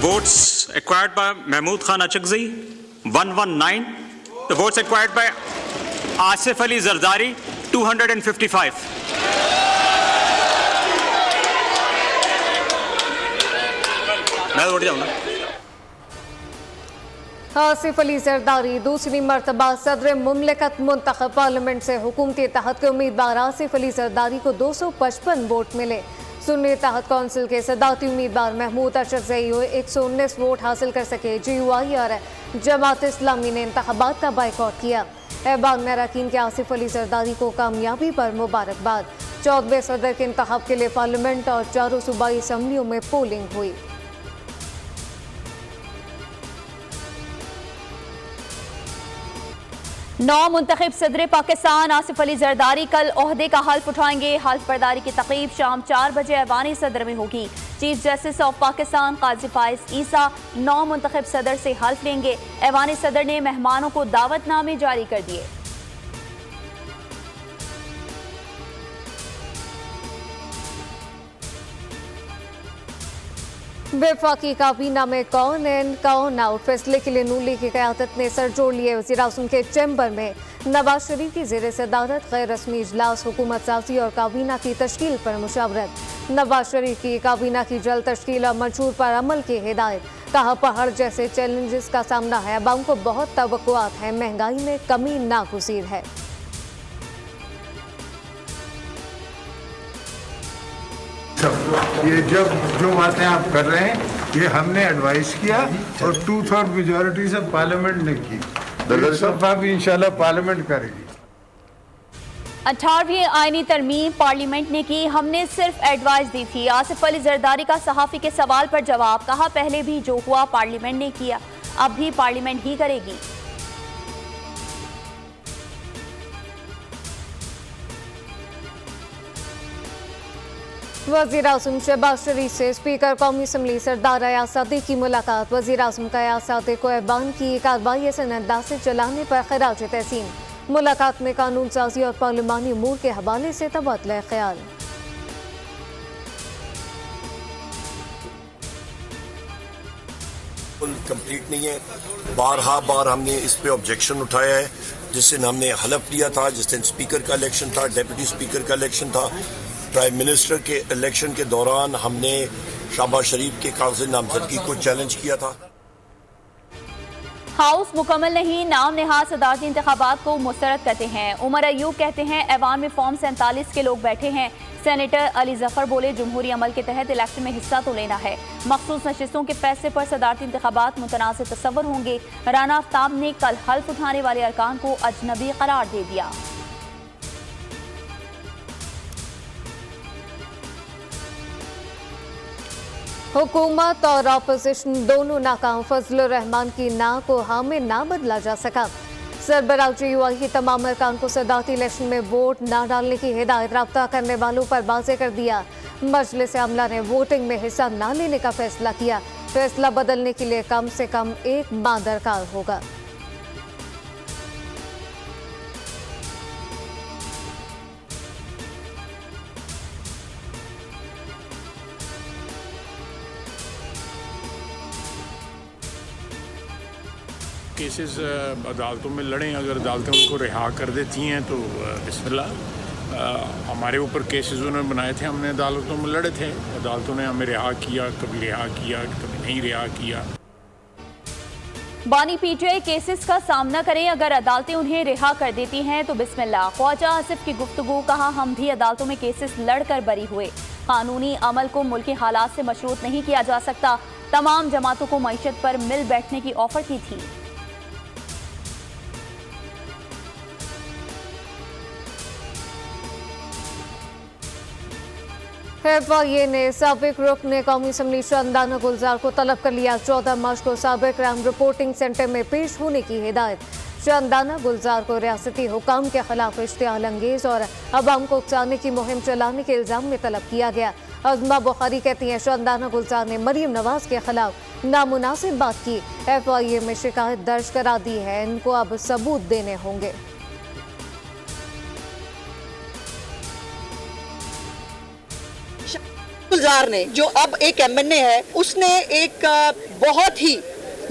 votes acquired by Mahmood Khan Achakzi 119. The votes acquired by Asif Ali Zardari 255. मैं उठ जाऊंगा। आसिफ अली जरदारी दूसरी मरतबा सदर मुमलिकत मुंतखब। पार्लियामेंट से हुकूमती तहत के उम्मीदवार आसिफ अली जरदारी को 255 वोट मिले। सुन्नी तहत कौंसिल के सदाती उम्मीदवार महमूद अशरजई 119 वोट हासिल कर सके। GUI और जमात इस्लामी ने इंतखाबात का बाइकआउट किया। ऐवान में अरकान के आसिफ अली जरदारी को कामयाबी पर मुबारकबाद। 14वें सदर के इंतखाब के लिए पार्लियामेंट और 4 सूबाई असम्बलियों में पोलिंग हुई। नौ मुंतखब सदर पाकिस्तान आसिफ अली जरदारी कल ओहदे का हल्फ उठाएंगे। हल्फ बर्दारी की तकरीब शाम 4 बजे ऐवान सदर में होगी। चीफ जस्टिस ऑफ पाकिस्तान काजी फाइज ईसा 9 मुंतखब सदर से हल्फ लेंगे। ऐवान सदर ने मेहमानों को दावतनामे जारी कर दिए। वफाकी काबीना में कौन इन कौन आउट फैसले के लिए नून लीग की क़यादत ने सर जोड़ लिए। वज़ीर आज़म के चैम्बर में नवाज शरीफ की ज़ेर सदारत गैर रस्मी इजलास हुकूमत साजी और काबीना की तश्कील पर मुशावरत। नवाज शरीफ की काबीना की जल्द तश्कील और मंशूर पर अमल की हिदायत। कहा पहाड़ जैसे चैलेंजेस का सामना है, अवाम को बहुत तवक्कुआत है, महंगाई में कमी नागुज़ीर है। ये जो बातें आप कर रहे हैं ये हमने एडवाइस किया और 2/3 मेजॉरिटी से पार्लियामेंट ने की। इस दफा भी इंशाल्लाह पार्लियामेंट करेगी। 18वीं आईनी तरमीम पार्लियामेंट ने की, हमने सिर्फ एडवाइस दी थी। आसिफ अली जरदारी का सहाफ़ी के सवाल पर जवाब। कहा पहले भी जो हुआ पार्लियामेंट ने किया, अब भी पार्लियामेंट ही करेगी। वज़ीर आज़म शहबाज शरीफ से स्पीकर कौमी असम्बली सरदार अयाज सादिक की मुलाकात। वज़ीर आज़म का अयाज सादिक को ऐवान की कार्रवाई सनदा से चलाने पर खराज तहसीन। मुलाकात में कानून साजी और पार्लिमानी अमूर के हवाले से तबादला ख्याल। कंप्लीट नहीं है। बार हमने इस पे ऑब्जेक्शन उठाया है, जिस दिन हमने हलफ लिया था, जिस दिन स्पीकर का इलेक्शन था, डेप्यूटी स्पीकर का इलेक्शन था, प्राइम मिनिस्टर के इलेक्शन के दौरान हमने शहबाज शरीफ के कागज़ी नामजदगी को चैलेंज किया था। हाउस मुकम्मल नहीं, नाम नहाज सदारती इंतखाबात को मुस्तरद करते हैं। उमर अयूब कहते हैं ऐवान में फॉर्म 47 के लोग बैठे हैं। सेनेटर अली जफर बोले जमहूरी अमल के तहत इलेक्शन में हिस्सा तो लेना है। मखसूस नशिस्तों के फैसले पर सदारती इंतखाबात मुतनाज़िर तसव्वुर होंगे। राना आफ्ताब ने कल हल्फ उठाने वाले अरकान को अजनबी करार दे दिया। हुकूमत और अपोजिशन दोनों नाकाम। फजलुर रहमान की ना को हाँ में ना बदला जा सका। सरबराह GUI की तमाम अरकान को सदारती इलेक्शन में वोट ना डालने की हिदायत रब्ता करने वालों पर वाज़ेह कर दिया। मजलिस आमला ने वोटिंग में हिस्सा ना लेने का फैसला किया। फैसला बदलने के लिए कम से कम 1 माह दरकार होगा। केसेस अदालतों में लड़ें, अगर अदालतें उनको रिहा कर देती हैं तो बिस्मिल्लाह। हमारे ऊपर केसेस उन्होंने बनाए थे, हमने अदालतों में लड़े थे, अदालतों ने हमें रिहा किया, कभी रिहा किया, कभी नहीं रिहा किया। बानी PTI केसेस का सामना करें, अगर अदालतें उन्हें रिहा कर देती हैं तो बिस्मिल्लाह। ख्वाजा आसिफ की गुफ्तगू। कहा हम भी अदालतों में केसेस लड़कर बरी हुए। कानूनी अमल को मुल्की हालात से मशरूत नहीं किया जा सकता। तमाम जमातों को मईशत पर मिल बैठने की ऑफर की थी। FIA ने साबिक रुकन कौमी असम्बली शानदाना गुलजार को तलब कर लिया। 14 मार्च को साबिक क्राइम रिपोर्टिंग सेंटर में पेश होने की हिदायत। शानदाना गुलजार को रियासती हुकाम के खिलाफ इश्तियाल अंगेज और अवाम को उकसाने की मुहिम चलाने के इल्जाम में तलब किया गया। अज़मा बुखारी कहती हैं शानदाना गुलजार ने मरीम नवाज के खिलाफ नामुनासिब बात की। FIA में शिकायत दर्ज करा दी है, इनको अब सबूत देने होंगे। गुलजार ने, जो अब एक MNA है, उसने एक बहुत ही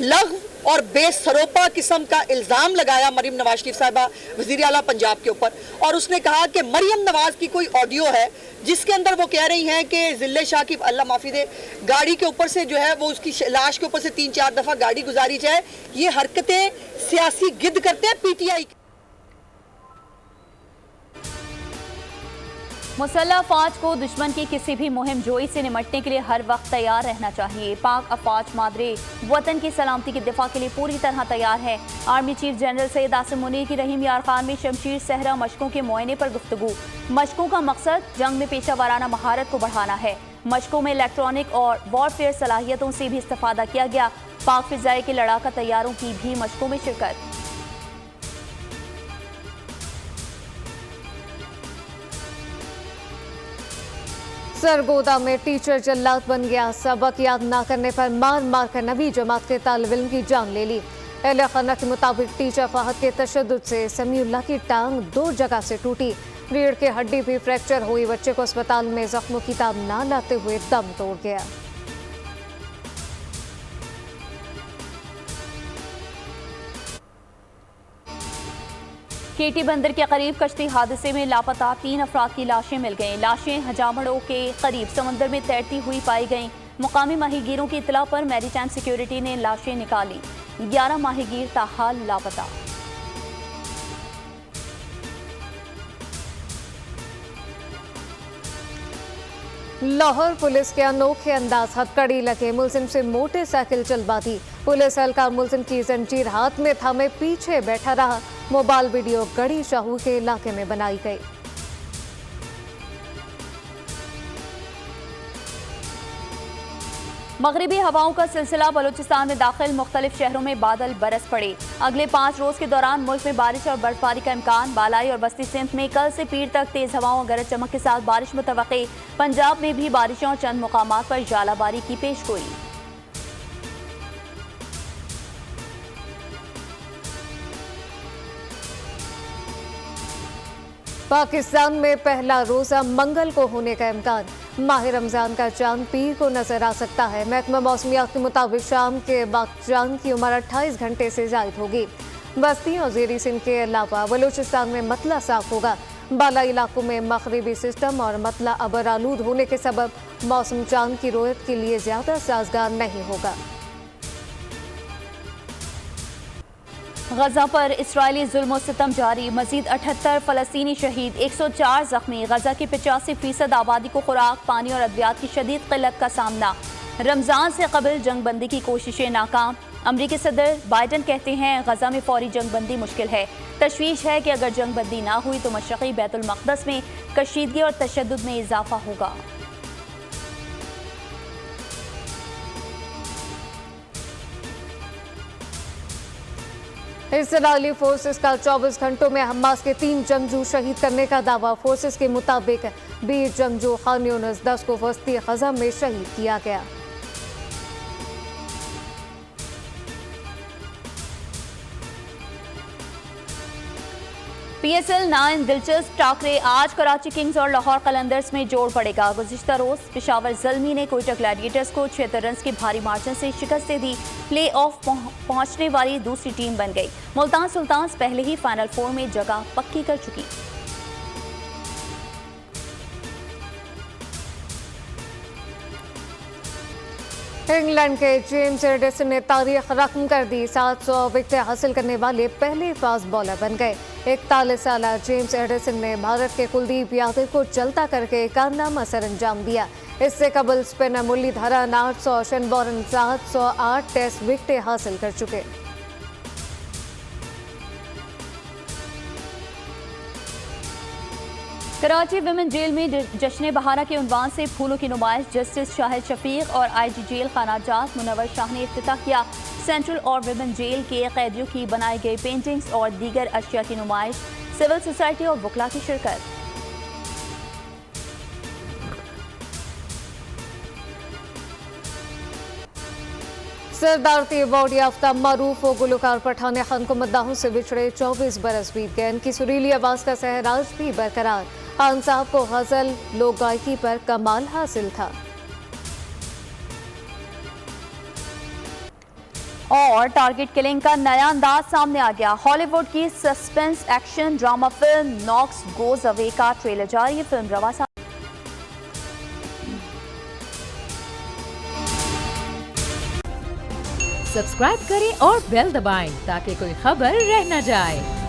लघु और बेसरोपा किस्म का इल्जाम लगाया मरियम नवाज शरीफ साहिबा वजीर आला पंजाब के ऊपर, और उसने कहा कि मरियम नवाज की कोई ऑडियो है जिसके अंदर वो कह रही हैं कि जिले शाह की, अल्लाह माफी दे, गाड़ी के ऊपर से जो है वो उसकी लाश के ऊपर से 3-4 दफा गाड़ी गुजारी जाए। ये हरकतें सियासी गिद्ध करते हैं PTI। मुसल्लह अफवाज को दुश्मन की किसी भी मुहिम जोई से निमटने के लिए हर वक्त तैयार रहना चाहिए। पाक अफवाज मादरे वतन की सलामती के दिफा के लिए पूरी तरह तैयार है। Army chief general Syed Asim Munir की रहीम यार खान में शमशीर सहरा मशकों के मुआयने पर गुफ्तगू। मशकों का मकसद जंग में पेशा वाराना महारत को बढ़ाना है। मशकों में इलेक्ट्रॉनिक और वॉरफेयर सलाहियतों से भी इस्तेफादा किया गया। पाक फिजाई के लड़ाका तैयारों की भी मशकों में शिरकत। सरगोदा में टीचर जल्लाद बन गया। सबक याद ना करने पर मार मार कर नवी जमात के तालिब इल्म की जान ले ली। अहले खाना के मुताबिक टीचर फहद के तशद्दुद से समीउल्लाह की टांग 2 जगह से टूटी। रीढ़ की हड्डी भी फ्रैक्चर हुई। बच्चे को अस्पताल में जख्मों की ताब ना लाते हुए दम तोड़ गया। केटी बंदर के करीब कश्ती हादसे में लापता 3 अफराद की लाशें मिल गईं। लाशें हजामड़ों के करीब समंदर में तैरती हुई पाई गईं। मुकामी माहीगीरों की इतला पर मैरीटाइम सिक्योरिटी ने लाशें निकाली। 11 माहीगीर ताहाल लापता। लाहौर पुलिस के अनोखे अंदाज, हथकड़ी लगे मुलजिम से मोटरसाइकिल चलवा दी। पुलिस एहलकार मुलजिम की जंजीर हाथ में थामे पीछे बैठा रहा। मोबाइल वीडियो गढ़ी शाहू के इलाके में बनाई गई। मगरिबी हवाओं का सिलसिला बलूचिस्तान में दाखिल। मुख्तलिफ शहरों में बादल बरस पड़े। अगले 5 रोज के दौरान मुल्क में बारिश और बर्फबारी का इम्कान। बालाई और बस्ती सिंध में कल से पीर तक तेज हवाओं और गरज चमक के साथ बारिश मुतवक्के। पंजाब में भी बारिशों और चंद मुकामात पर जालाबारी की पेशगोई। पाकिस्तान में पहला रोजा मंगल को होने का इम्कान। माह रमजान का चांद पीर को नजर आ सकता है। महकमा मौसमियात के मुताबिक शाम के वक्त चांद की उम्र 28 घंटे से जायद होगी। बस्ती और ज़ेरी सिंध के अलावा बलूचिस्तान में मतला साफ होगा। बाला इलाकों में मगरिबी सिस्टम और मतला अबर आलूद होने के सबब मौसम चांद की रोयत के लिए ज्यादा साजगार नहीं होगा। गजा पर इस्राइली जुल्म सितम जारी। मजीद 78 फलस्तीनी शहीद, 104 जख्मी। गजा की 85% आबादी को खुराक, पानी और अद्वियात की शदीद किल्लत का सामना। रमजान से कबल जंग बंदी की कोशिशें नाकाम। अमरीकी सदर बाइडन कहते हैं गजा में फौरी जंग बंदी मुश्किल है। तशवीश है कि अगर जंग बंदी ना हुई तो मशरक़ी बैतुल मक़दस में कशीदगी और तशद्दुद में इजाफा होगा। इस्राइली फोर्सेस का 24 घंटों में हमास के 3 जंगजू शहीद करने का दावा। फोर्सेस के मुताबिक 20 जंगजू खान यूनिस 10 को वस्ती गजा में शहीद किया गया। PSL 9 दिलचस्प टाकरे। आज कराची किंग्स और लाहौर कलंदर्स में जोड़ पड़ेगा। गुज़िश्ता रोज पेशावर ज़ल्मी ने कोयटा ग्लैडिएटर्स को 76 रन के भारी मार्जिन से शिकस्त दे दी। प्ले ऑफ पहुंचने वाली दूसरी टीम बन गई। मुल्तान सुल्तान्स पहले ही फाइनल 4 में जगह पक्की कर चुकी। इंग्लैंड के जेम्स एडिसन ने तारीख रकम कर दी। 700 विकेट हासिल करने वाले पहले फास्ट बॉलर बन गए। 41 साल जेम्स एडिसन ने भारत के कुलदीप यादव को चलता करके कारनामा सर अंजाम दिया। इससे कबल स्पिनर मुरलीधरन 800, शेनबॉर्न 708 टेस्ट विकेटें हासिल कर चुके। कराची विमेन जेल में जश्न बहारा के उन्वान से फूलों की नुमाइश। जस्टिस शाहिद शफीक और IG जेल खानाजात मुनव्वर शाह ने इफ्तिताह किया। सेंट्रल और विमेन जेल के कैदियों की बनाई गई पेंटिंग्स और दीगर अशिया की नुमाइश। सिविल सोसाइटी और वकला की शिरकत। सरदारती अवार्ड याफ्ता मरूफ व गुलकार पठान खान को मद्दाहों से बिछड़े 24 बरस बीत गए। इनकी सुरीली आवाज का सहराज भी बरकरार। खान साहब को गजल लोक गायकी पर कमाल हासिल था। और टारगेट किलिंग का नया अंदाज सामने आ गया। हॉलीवुड की suspense action drama film Knox goes away का ट्रेलर जारी है। फिल्म रवा सब्सक्राइब करें और बेल दबाएं ताकि कोई खबर रह न जाए।